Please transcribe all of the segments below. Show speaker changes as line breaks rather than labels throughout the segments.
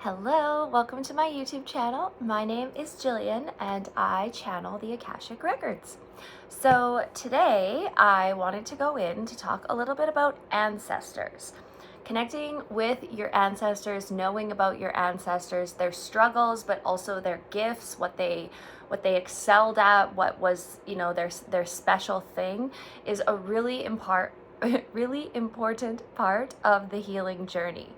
Hello, welcome to my YouTube channel. My name is Jillian and I channel the Akashic Records. So today I wanted to go in to talk a little bit about ancestors. Connecting with your ancestors, knowing about your ancestors, their struggles, but also their gifts, what they excelled at, what was, their special thing is a really important part of the healing journey.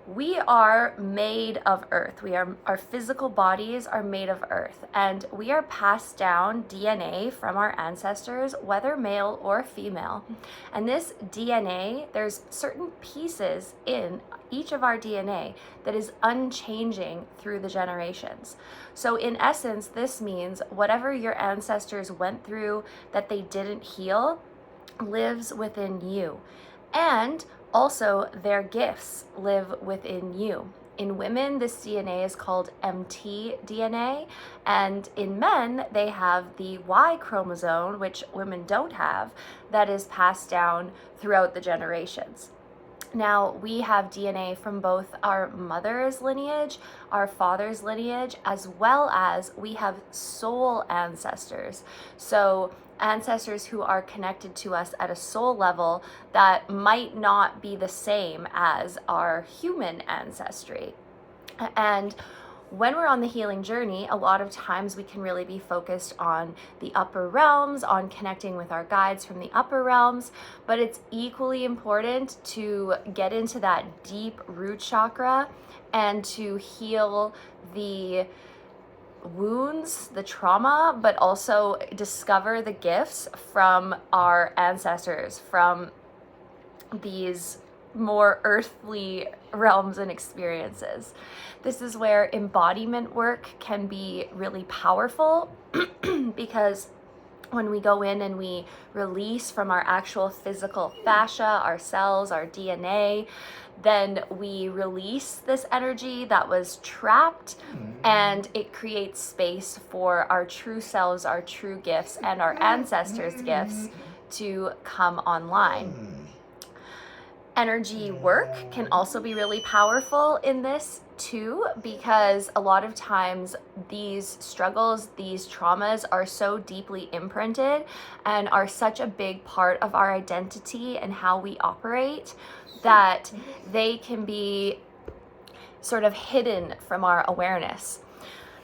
We are made of earth. Our physical bodies are made of earth, and we are passed down DNA from our ancestors, whether male or female. And this DNA, there's certain pieces in each of our DNA that is unchanging through the generations. So in essence, this means whatever your ancestors went through that they didn't heal lives within you. And also, their gifts live within you. In women, this DNA is called mtDNA, and in men, they have the Y chromosome, which women don't have, that is passed down throughout the generations. Now, we have DNA from both our mother's lineage, our father's lineage, as well as we have soul ancestors. So ancestors who are connected to us at a soul level that might not be the same as our human ancestry. And when we're on the healing journey, a lot of times we can really be focused on the upper realms, on connecting with our guides from the upper realms, but it's equally important to get into that deep root chakra and to heal the wounds, the trauma, but also discover the gifts from our ancestors, from these more earthly realms and experiences. This is where embodiment work can be really powerful because when we go in and we release from our actual physical fascia, our cells, our DNA, then we release this energy that was trapped, and it creates space for our true selves, our true gifts, and our ancestors' gifts to come online. Energy work can also be really powerful in this too, because a lot of times these struggles, these traumas are so deeply imprinted and are such a big part of our identity and how we operate that they can be sort of hidden from our awareness.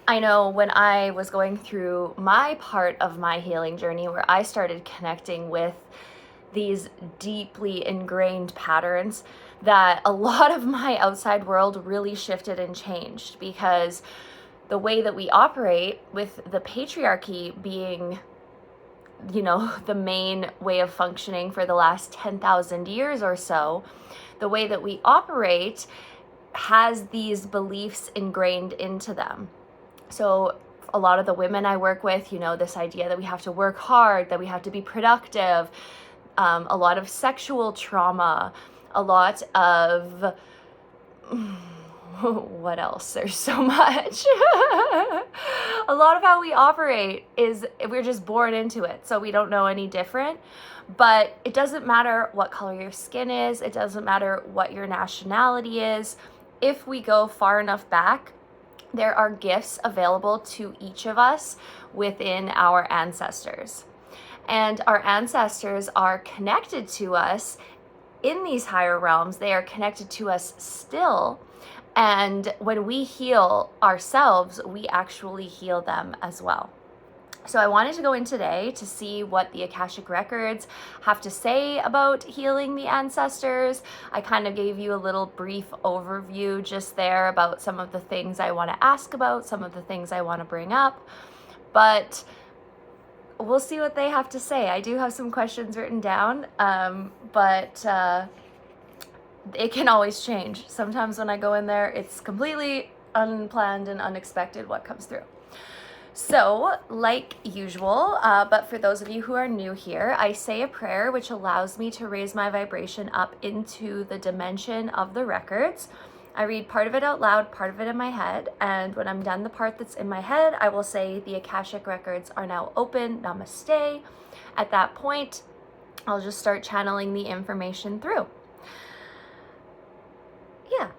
I know when I was going through my part of my healing journey where I started connecting with these deeply ingrained patterns, that a lot of my outside world really shifted and changed, because the way that we operate, with the patriarchy being, the main way of functioning for the last 10,000 years or so, the way that we operate has these beliefs ingrained into them. So a lot of the women I work with, this idea that we have to work hard, that we have to be productive, a lot of sexual trauma, a lot of what else? There's so much. A lot of how we operate is we're just born into it, so we don't know any different. But it doesn't matter what color your skin is, it doesn't matter what your nationality is. If we go far enough back, there are gifts available to each of us within our ancestors. And our ancestors are connected to us in these higher realms. They are connected to us still. And when we heal ourselves, we actually heal them as well. So I wanted to go in today to see what the Akashic Records have to say about healing the ancestors. I kind of gave you a little brief overview just there about some of the things I want to ask about, some of the things I want to bring up. But we'll see what they have to say. I do have some questions written down, but it can always change. Sometimes when I go in there, it's completely unplanned and unexpected what comes through. So, like usual, but for those of you who are new here, I say a prayer which allows me to raise my vibration up into the dimension of the records. I read part of it out loud, part of it in my head, and when I'm done the part that's in my head, I will say the Akashic Records are now open, namaste. At that point, I'll just start channeling the information through. Yeah.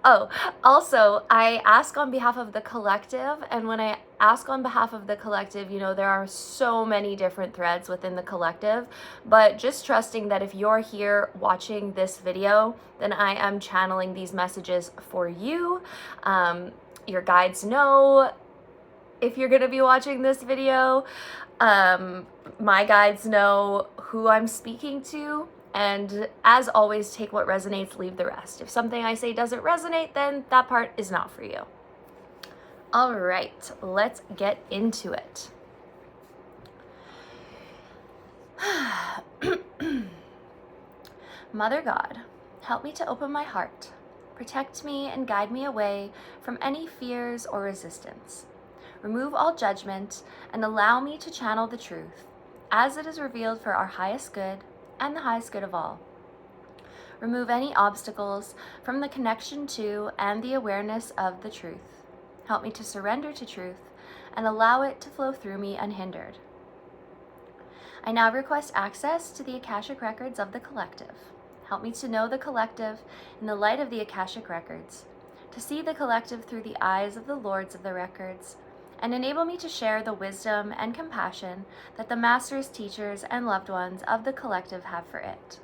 Oh, also, I ask on behalf of the collective, and when I ask on behalf of the collective, there are so many different threads within the collective, but just trusting that if you're here watching this video, then I am channeling these messages for you. Your guides know if you're going to be watching this video. My guides know who I'm speaking to. And as always, take what resonates, leave the rest. If something I say doesn't resonate, then that part is not for you. All right, let's get into it. Mother God, help me to open my heart. Protect me and guide me away from any fears or resistance. Remove all judgment and allow me to channel the truth as it is revealed for our highest good and the highest good of all. Remove any obstacles from the connection to and the awareness of the truth. Help me to surrender to truth and allow it to flow through me unhindered. I now request access to the Akashic records of the collective. Help me to know the collective in the light of the Akashic records, to see the collective through the eyes of the lords of the records, and enable me to share the wisdom and compassion that the masters, teachers, and loved ones of the collective have for it.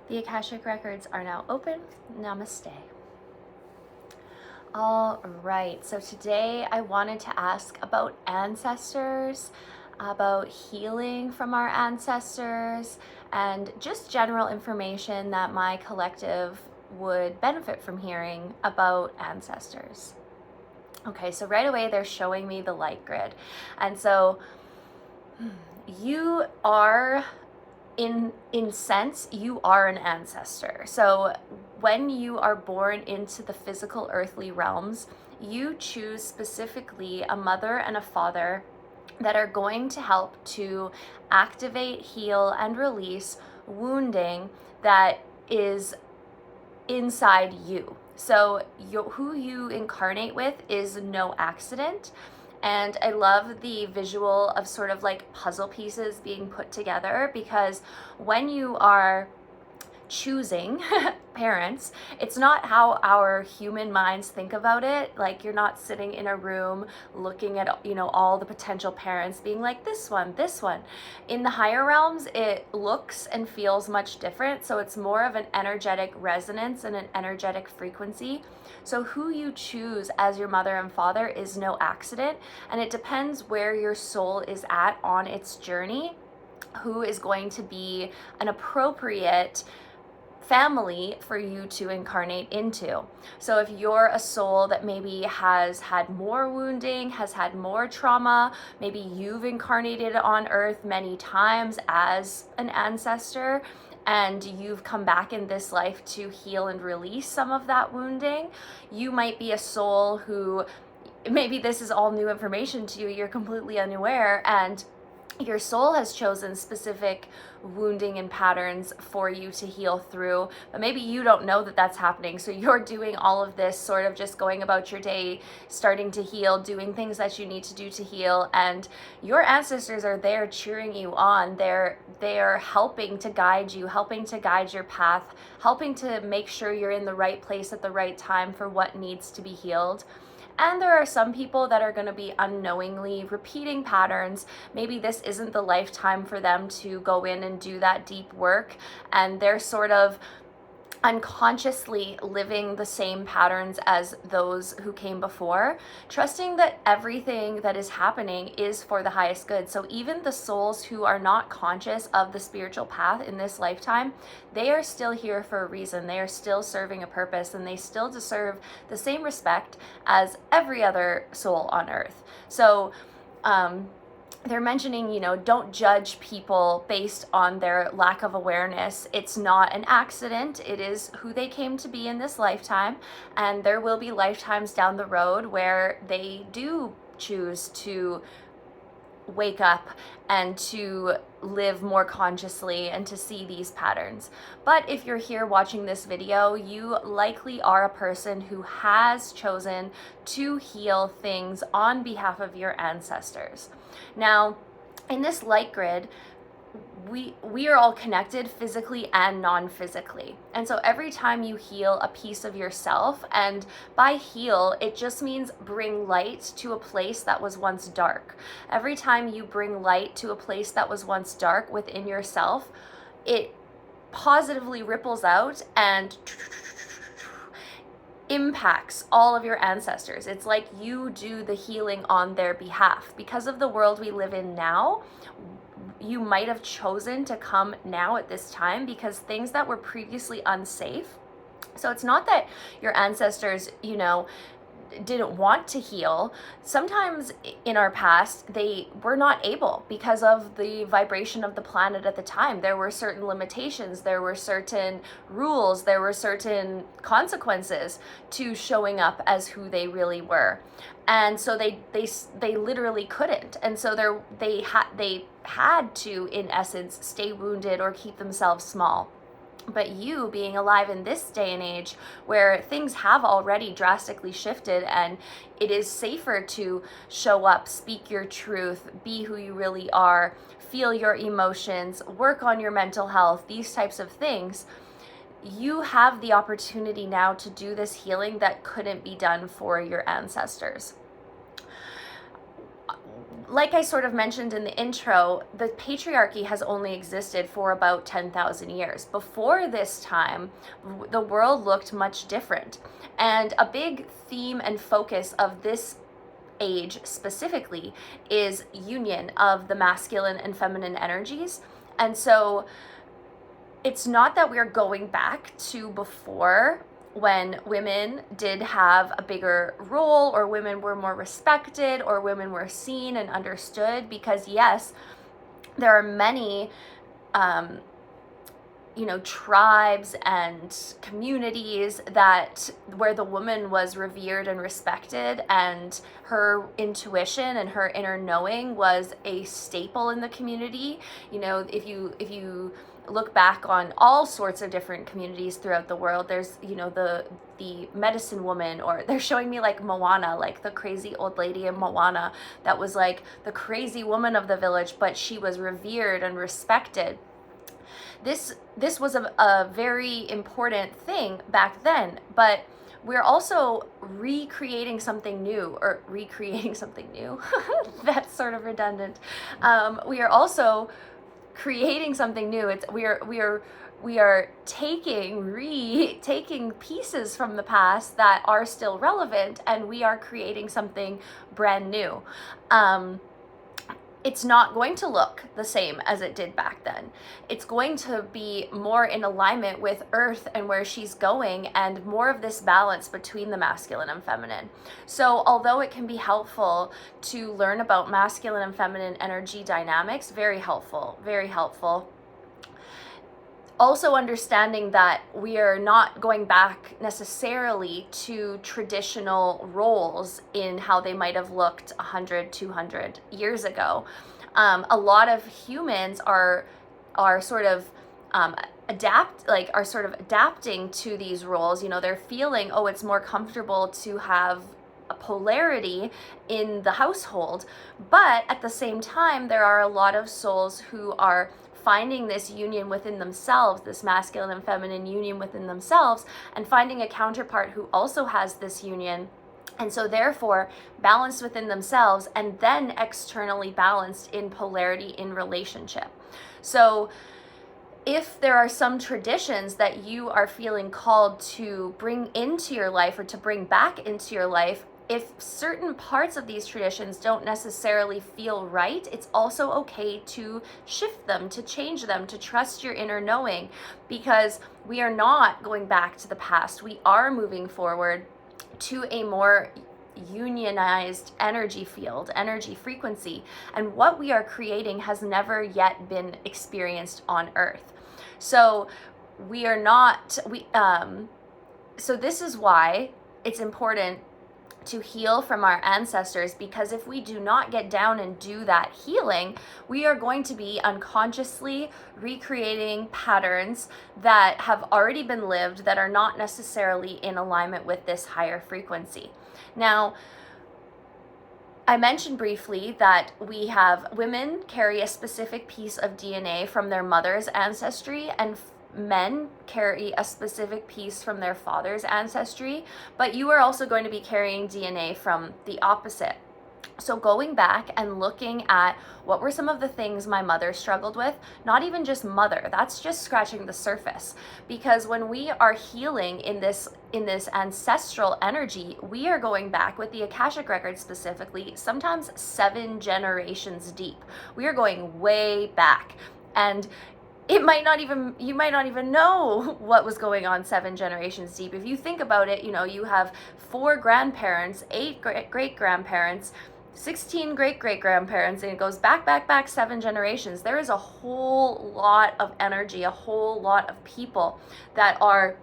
The Akashic records are now open. Namaste. All right, so today I wanted to ask about ancestors, about healing from our ancestors, and just general information that my collective would benefit from hearing about ancestors. Okay, so right away they're showing me the light grid. And so you are, in sense, you are an ancestor. So when you are born into the physical earthly realms, you choose specifically a mother and a father that are going to help to activate, heal, and release wounding that is inside you. So who you incarnate with is no accident. And I love the visual of sort of like puzzle pieces being put together, because when you are choosing parents, it's not how our human minds think about it. Like, you're not sitting in a room looking at, all the potential parents being like, this one. In the higher realms, it looks and feels much different. So it's more of an energetic resonance and an energetic frequency. So who you choose as your mother and father is no accident. And it depends where your soul is at on its journey, who is going to be an appropriate family for you to incarnate into. So if you're a soul that maybe has had more wounding, has had more trauma, maybe you've incarnated on earth many times as an ancestor, and you've come back in this life to heal and release some of that wounding, you might be a soul who, maybe this is all new information to you, you're completely unaware, and your soul has chosen specific wounding and patterns for you to heal through, but maybe you don't know that that's happening. So you're doing all of this sort of just going about your day, starting to heal, doing things that you need to do to heal, and your ancestors are there cheering you on. They're helping to guide you, helping to guide your path, helping to make sure you're in the right place at the right time for what needs to be healed. And there are some people that are going to be unknowingly repeating patterns. Maybe this isn't the lifetime for them to go in and do that deep work, and they're sort of unconsciously living the same patterns as those who came before, trusting that everything that is happening is for the highest good. So even the souls who are not conscious of the spiritual path in this lifetime, they are still here for a reason. They are still serving a purpose, and they still deserve the same respect as every other soul on earth. So they're mentioning, don't judge people based on their lack of awareness. It's not an accident. It is who they came to be in this lifetime. And there will be lifetimes down the road where they do choose to wake up and to live more consciously and to see these patterns. But if you're here watching this video, you likely are a person who has chosen to heal things on behalf of your ancestors. Now, in this light grid, we are all connected physically and non-physically. And so every time you heal a piece of yourself, and by heal, it just means bring light to a place that was once dark. Every time you bring light to a place that was once dark within yourself, it positively ripples out and impacts all of your ancestors. It's like you do the healing on their behalf. Because of the world we live in now, you might have chosen to come now at this time because things that were previously unsafe. So it's not that your ancestors, didn't want to heal. Sometimes in our past, they were not able because of the vibration of the planet at the time. There were certain limitations, there were certain rules, there were certain consequences to showing up as who they really were. And so they literally couldn't. And so they had to, in essence, stay wounded or keep themselves small. But you being alive in this day and age where things have already drastically shifted and it is safer to show up, speak your truth, be who you really are, feel your emotions, work on your mental health, these types of things, you have the opportunity now to do this healing that couldn't be done for your ancestors. Like I sort of mentioned in the intro, the patriarchy has only existed for about 10,000 years. Before this time, the world looked much different. And a big theme and focus of this age specifically is union of the masculine and feminine energies. And so it's not that we're going back to before, when women did have a bigger role, or women were more respected, or women were seen and understood, because yes, there are many tribes and communities where the woman was revered and respected, and her intuition and her inner knowing was a staple in the community. If you look back on all sorts of different communities throughout the world, there's the medicine woman, or they're showing me like Moana, like the crazy old lady in Moana that was like the crazy woman of the village, but she was revered and respected. This was a very important thing back then, but we're also recreating something new. That's sort of redundant. We are also creating something new. We are taking pieces from the past that are still relevant, and we are creating something brand new. It's not going to look the same as it did back then. It's going to be more in alignment with Earth and where she's going, and more of this balance between the masculine and feminine. So although it can be helpful to learn about masculine and feminine energy dynamics, very helpful. Also understanding that we are not going back necessarily to traditional roles in how they might have looked 100, 200 years ago. A lot of humans are sort of adapting to these roles. They're feeling, it's more comfortable to have a polarity in the household. But at the same time, there are a lot of souls who are finding this union within themselves, this masculine and feminine union within themselves, and finding a counterpart who also has this union. And so therefore balanced within themselves, and then externally balanced in polarity in relationship. So if there are some traditions that you are feeling called to bring into your life, or to bring back into your life, if certain parts of these traditions don't necessarily feel right, it's also okay to shift them, to change them, to trust your inner knowing, because we are not going back to the past. We are moving forward to a more unionized energy field, energy frequency, and what we are creating has never yet been experienced on Earth. So so this is why it's important to heal from our ancestors, because if we do not get down and do that healing, we are going to be unconsciously recreating patterns that have already been lived that are not necessarily in alignment with this higher frequency. Now, I mentioned briefly that women carry a specific piece of DNA from their mother's ancestry, and men carry a specific piece from their father's ancestry, but you are also going to be carrying DNA from the opposite. So going back and looking at what were some of the things my mother struggled with, not even just mother, that's just scratching the surface. Because when we are healing in this ancestral energy, we are going back with the Akashic record specifically, sometimes 7 generations deep. We are going way back. And you might not even know what was going on 7 generations deep. If you think about it, you have 4 grandparents, 8 great-grandparents, 16 great-great-grandparents, and it goes back 7 generations. There is a whole lot of energy, a whole lot of people that are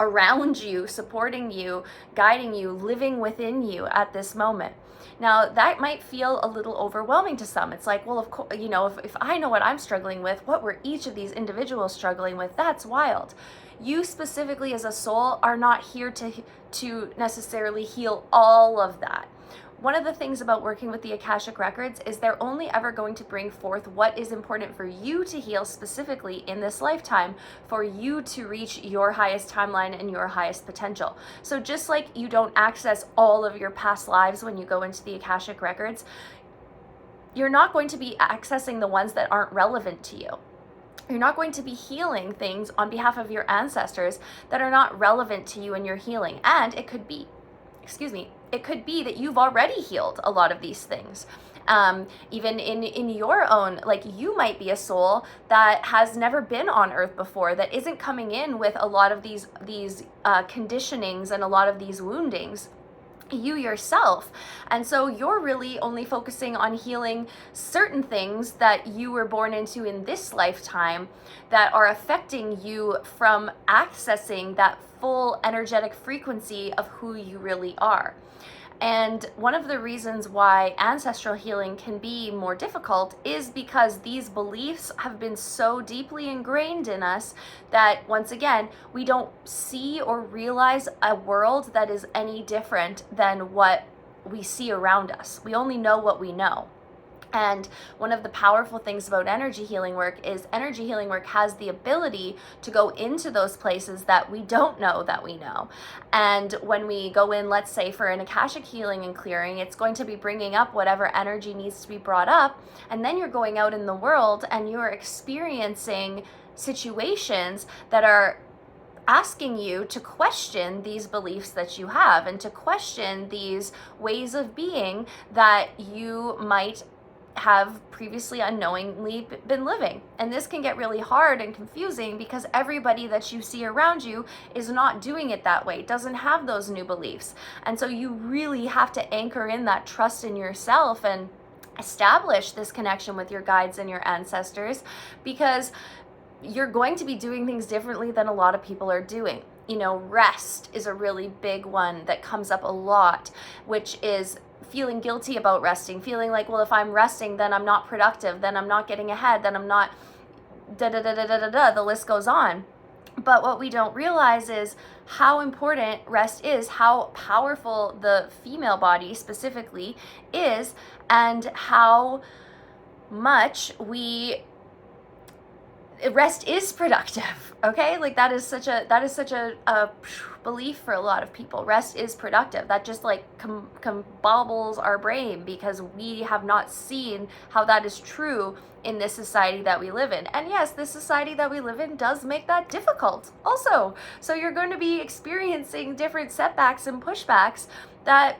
around you, supporting you, guiding you, living within you at this moment. Now, that might feel a little overwhelming to some. It's like, well, of course, if I know what I'm struggling with, what were each of these individuals struggling with? That's wild. You specifically as a soul are not here to necessarily heal all of that. One of the things about working with the Akashic records is they're only ever going to bring forth what is important for you to heal specifically in this lifetime, for you to reach your highest timeline and your highest potential. So just like you don't access all of your past lives when you go into the Akashic records, you're not going to be accessing the ones that aren't relevant to you. You're not going to be healing things on behalf of your ancestors that are not relevant to you in your healing. And it could be that you've already healed a lot of these things. Even in your own, like, you might be a soul that has never been on earth before, that isn't coming in with a lot of these conditionings and a lot of these woundings, you yourself. And so you're really only focusing on healing certain things that you were born into in this lifetime that are affecting you from accessing that full energetic frequency of who you really are. And one of the reasons why ancestral healing can be more difficult is because these beliefs have been so deeply ingrained in us that, once again, we don't see or realize a world that is any different than what we see around us. We only know what we know. And one of the powerful things about energy healing work is energy healing work has the ability to go into those places that we don't know that we know. And when we go in, let's say for an Akashic healing and clearing, it's going to be bringing up whatever energy needs to be brought up. And then you're going out in the world and you're experiencing situations that are asking you to question these beliefs that you have, and to question these ways of being that you might have previously unknowingly been living. And this can get really hard and confusing because everybody that you see around you is not doing it that way, doesn't have those new beliefs. And so you really have to anchor in that trust in yourself and establish this connection with your guides and your ancestors, because you're going to be doing things differently than a lot of people are doing. Rest is a really big one that comes up a lot, which is feeling guilty about resting, feeling like, well, if I'm resting, then I'm not productive, then I'm not getting ahead, then I'm not the list goes on. But what we don't realize is how important rest is, how powerful the female body specifically is, and how much rest is productive. Okay, like that is such a belief for a lot of people. Rest is productive. That just like bobbles our brain because we have not seen how that is true in this society that we live in. And yes, this society that we live in does make that difficult also. So you're going to be experiencing different setbacks and pushbacks that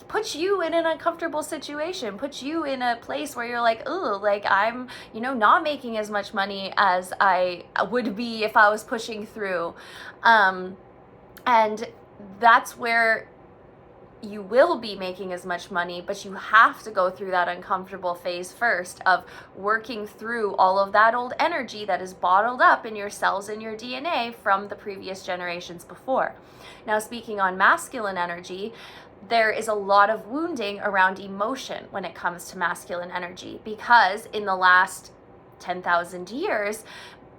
puts you in an uncomfortable situation, puts you in a place where you're like, ooh, like I'm, not making as much money as I would be if I was pushing through. And that's where you will be making as much money, but you have to go through that uncomfortable phase first of working through all of that old energy that is bottled up in your cells and your DNA from the previous generations before. Now, speaking on masculine energy, there is a lot of wounding around emotion when it comes to masculine energy, because in the last 10,000 years,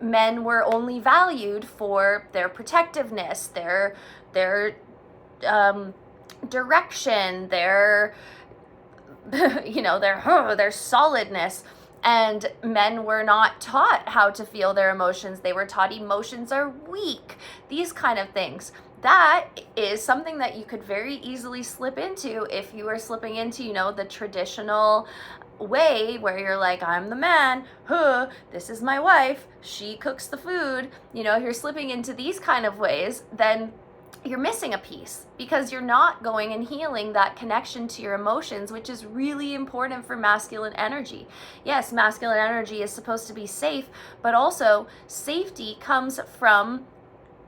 men were only valued for their protectiveness, their direction, their their solidness. And men were not taught how to feel their emotions. They were taught emotions are weak, these kind of things. That is something that you could very easily slip into if you were slipping into, the traditional way where you're like, I'm the man, this is my wife, she cooks the food. If you're slipping into these kind of ways, then you're missing a piece, because you're not going and healing that connection to your emotions, which is really important for masculine energy. Yes, masculine energy is supposed to be safe, but also safety comes from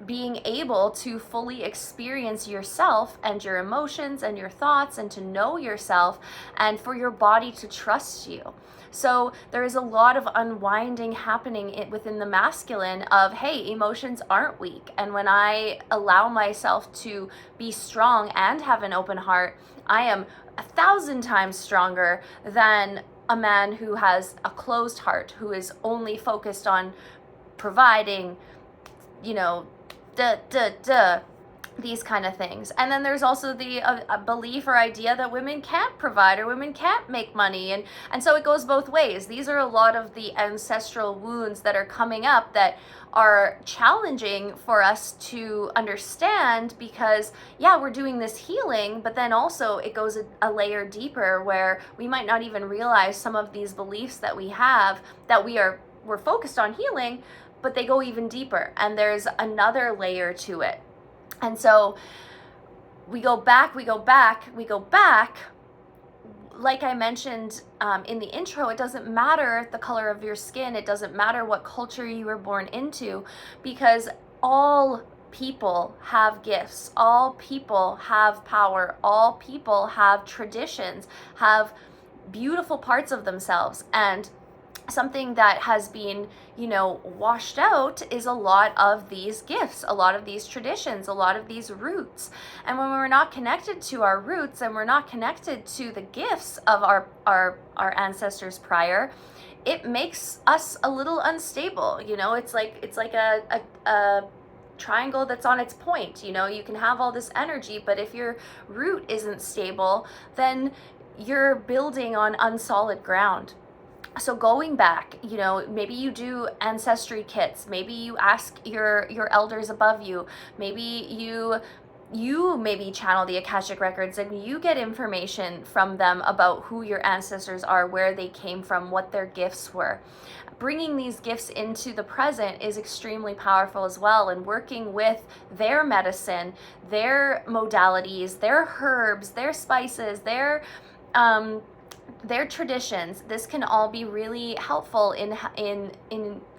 being able to fully experience yourself and your emotions and your thoughts, and to know yourself, and for your body to trust you. So there is a lot of unwinding happening within the masculine of, hey, emotions aren't weak. And when I allow myself to be strong and have an open heart, I am 1,000 times stronger than a man who has a closed heart, who is only focused on providing, these kind of things. And then there's also the belief or idea that women can't provide or women can't make money, and so it goes both ways. These are a lot of the ancestral wounds that are coming up that are challenging for us to understand, because we're doing this healing, but then also it goes a layer deeper, where we might not even realize some of these beliefs that we have, that we're focused on healing, but they go even deeper, and there's another layer to it. And so we go back. Like I mentioned in the intro, it doesn't matter the color of your skin. It doesn't matter what culture you were born into, because all people have gifts. All people have power. All people have traditions, have beautiful parts of themselves. And something that has been, washed out is a lot of these gifts, a lot of these traditions, a lot of these roots. And when we're not connected to our roots, and we're not connected to the gifts of our ancestors prior, it makes us a little unstable. It's like a triangle that's on its point. You can have all this energy, but if your root isn't stable, then you're building on unsolid ground. So going back, maybe you do ancestry kits, maybe you ask your elders above you, maybe you maybe channel the Akashic records and you get information from them about who your ancestors are, where they came from, what their gifts were. Bringing these gifts into the present is extremely powerful as well, and working with their medicine, their modalities, their herbs, their spices, their traditions. This can all be really helpful in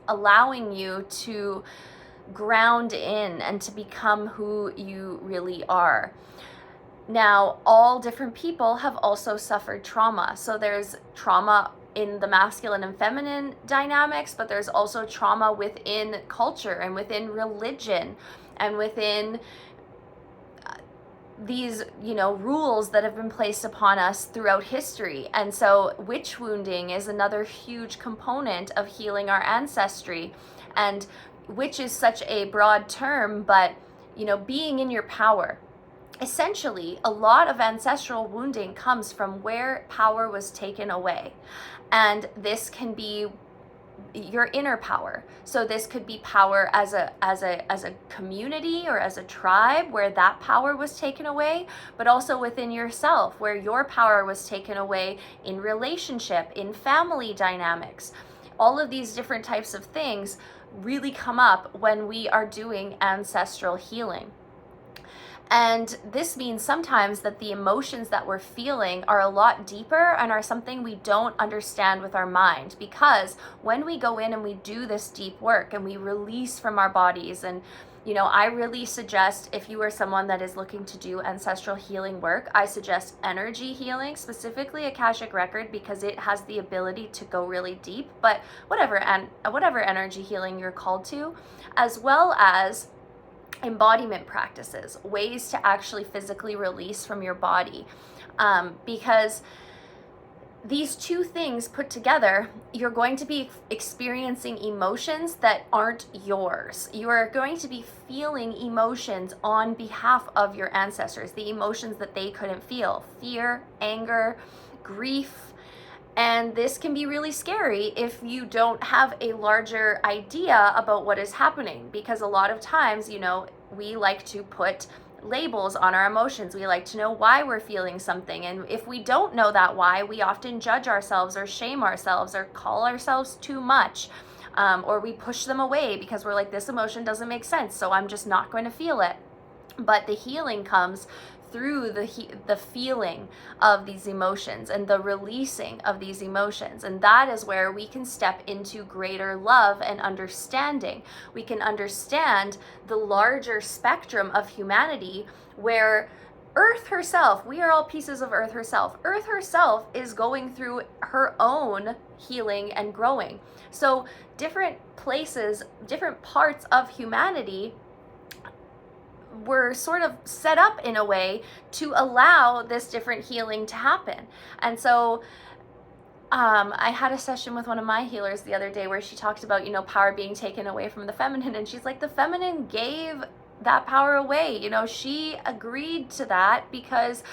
allowing you to ground in and to become who you really are. Now, all different people have also suffered trauma. So there's trauma in the masculine and feminine dynamics, but there's also trauma within culture and within religion and within these, rules that have been placed upon us throughout history. And so witch wounding is another huge component of healing our ancestry. And witch is such a broad term, but, being in your power. Essentially, a lot of ancestral wounding comes from where power was taken away. And this can be your inner power. So this could be power as a community or as a tribe, where that power was taken away, but also within yourself, where your power was taken away in relationship, in family dynamics. All of these different types of things really come up when we are doing ancestral healing. And this means sometimes that the emotions that we're feeling are a lot deeper and are something we don't understand with our mind, because when we go in and we do this deep work and we release from our bodies and You know, I really suggest, if you are someone that is looking to do ancestral healing work, I suggest energy healing, specifically Akashic record, because it has the ability to go really deep. But whatever energy healing you're called to, as well as embodiment practices, ways to actually physically release from your body, because these two things put together, you're going to be experiencing emotions that aren't yours. You are going to be feeling emotions on behalf of your ancestors, the emotions that they couldn't feel: fear, anger, grief. And this can be really scary if you don't have a larger idea about what is happening, because a lot of times, you know, we like to put labels on our emotions. We like to know why we're feeling something. And if we don't know that why, we often judge ourselves or shame ourselves or call ourselves too much. Or we push them away because we're like, this emotion doesn't make sense, so I'm just not going to feel it. But the healing comes through the feeling of these emotions and the releasing of these emotions. And that is where we can step into greater love and understanding. We can understand the larger spectrum of humanity, where Earth herself, we are all pieces of Earth herself. Earth herself is going through her own healing and growing. So different places, different parts of humanity were sort of set up in a way to allow this different healing to happen. And so I had a session with one of my healers the other day where she talked about, you know, power being taken away from the feminine. And she's like, the feminine gave that power away. You know, she agreed to that because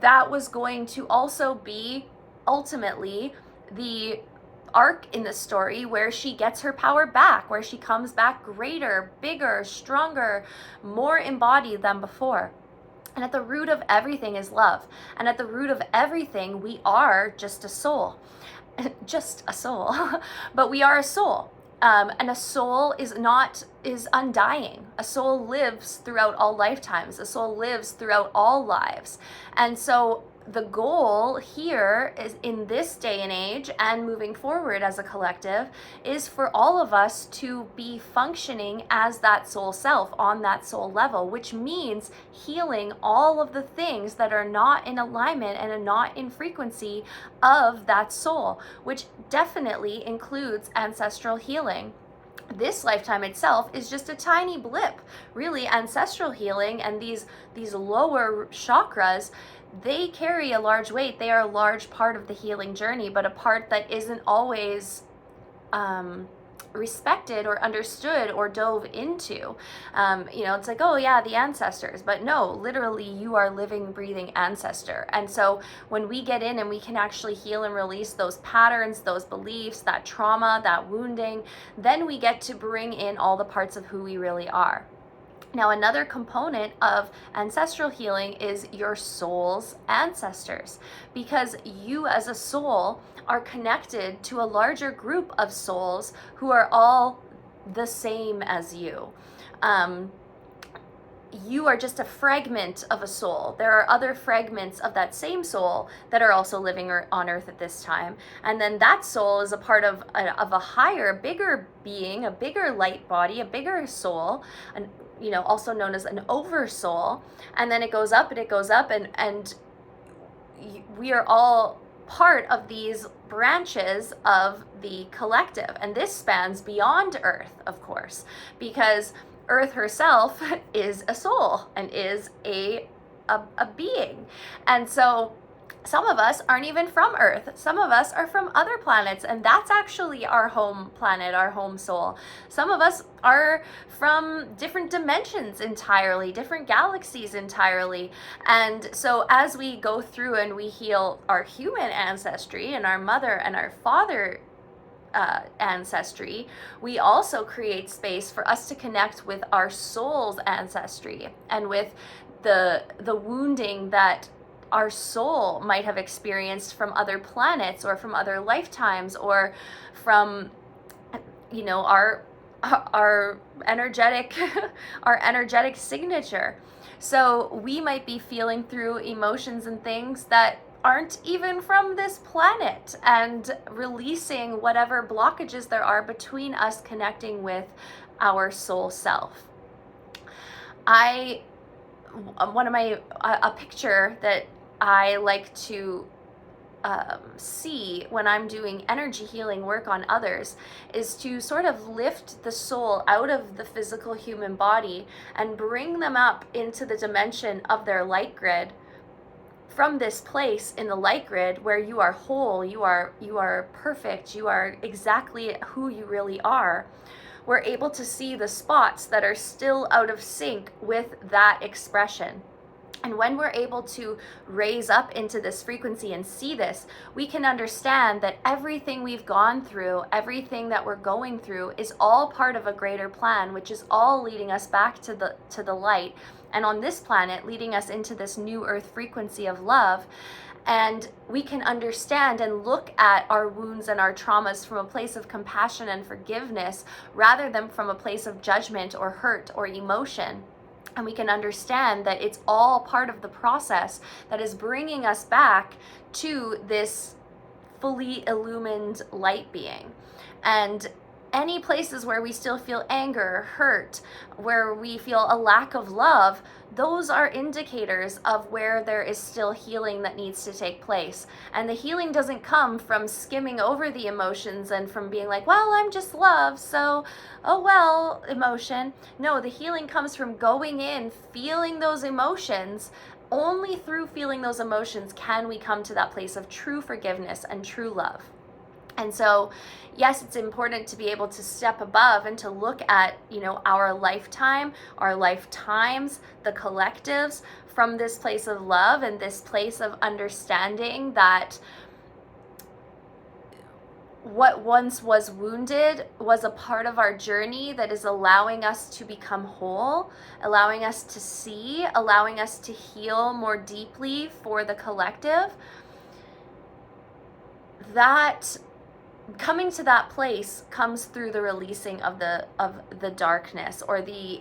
that was going to also be ultimately the arc in the story where she gets her power back, where she comes back greater, bigger, stronger, more embodied than before. And at the root of everything is love. And at the root of everything, we are just a soul. Just a soul. But we are a soul. And a soul is undying. A soul lives throughout all lifetimes. A soul lives throughout all lives. And so the goal here is, in this day and age and moving forward as a collective, is for all of us to be functioning as that soul self on that soul level, which means healing all of the things that are not in alignment and are not in frequency of that soul, which definitely includes ancestral healing. This lifetime itself is just a tiny blip. Really, ancestral healing and these lower chakras, they carry a large weight. They are a large part of the healing journey, but a part that isn't always respected or understood or dove into. You know, it's like, oh yeah, the ancestors, but no, literally you are living, breathing ancestor. And so when we get in and we can actually heal and release those patterns, those beliefs, that trauma, that wounding, then we get to bring in all the parts of who we really are. Now, another component of ancestral healing is your soul's ancestors, because you as a soul are connected to a larger group of souls who are all the same as you. You are just a fragment of a soul. There are other fragments of that same soul that are also living on earth at this time. And then that soul is a part of a higher, bigger being, a bigger light body, a bigger soul, and you know, also known as an oversoul. And then it goes up and it goes up, and we are all part of these branches of the collective. And this spans beyond Earth, of course, because Earth herself is a soul and is a being. And so some of us aren't even from Earth. Some of us are from other planets, and that's actually our home planet, our home soul. Some of us are from different dimensions entirely, different galaxies entirely. And so as we go through and we heal our human ancestry and our mother and our father ancestry, we also create space for us to connect with our soul's ancestry and with the wounding that our soul might have experienced from other planets or from other lifetimes, or from, you know, our energetic our energetic signature. So we might be feeling through emotions and things that aren't even from this planet, and releasing whatever blockages there are between us connecting with our soul self. I, a picture that I like to see when I'm doing energy healing work on others is to sort of lift the soul out of the physical human body and bring them up into the dimension of their light grid. From this place in the light grid where you are whole, you are perfect, you are exactly who you really are, we're able to see the spots that are still out of sync with that expression. And when we're able to raise up into this frequency and see this, we can understand that everything we've gone through, everything that we're going through is all part of a greater plan, which is all leading us back to the light. And on this planet, leading us into this new earth frequency of love. And we can understand and look at our wounds and our traumas from a place of compassion and forgiveness rather than from a place of judgment or hurt or emotion. And we can understand that it's all part of the process that is bringing us back to this fully illumined light being. And any places where we still feel anger, hurt, where we feel a lack of love, those are indicators of where there is still healing that needs to take place. And the healing doesn't come from skimming over the emotions and from being like, well, I'm just love, so, oh well, emotion. No, the healing comes from going in, feeling those emotions. Only through feeling those emotions can we come to that place of true forgiveness and true love. And so, yes, it's important to be able to step above and to look at, our lifetime, our lifetimes, the collectives from this place of love and this place of understanding that what once was wounded was a part of our journey that is allowing us to become whole, allowing us to see, allowing us to heal more deeply for the collective. That coming to that place comes through the releasing of the darkness or the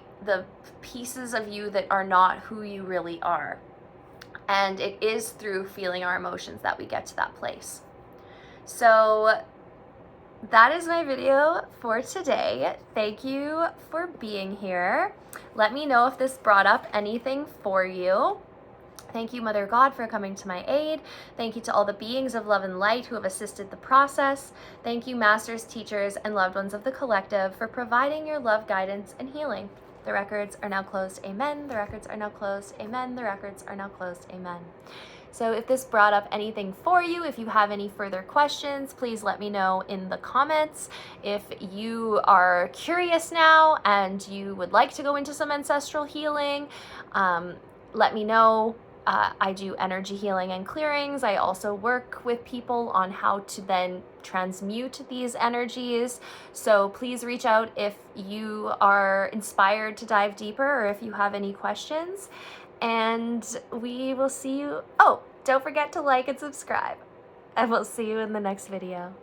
pieces of you that are not who you really are. And it is through feeling our emotions that we get to that place. So that is my video for today. Thank you for being here. Let me know if this brought up anything for you. Thank you, Mother God, for coming to my aid. Thank you to all the beings of love and light who have assisted the process. Thank you, masters, teachers, and loved ones of the collective for providing your love, guidance, and healing. The records are now closed. Amen. The records are now closed. Amen. The records are now closed. Amen. So if this brought up anything for you, if you have any further questions, please let me know in the comments. If you are curious now and you would like to go into some ancestral healing, let me know. I do energy healing and clearings. I also work with people on how to then transmute these energies. So please reach out if you are inspired to dive deeper or if you have any questions. And we will see you. Oh, don't forget to like and subscribe. And we'll see you in the next video.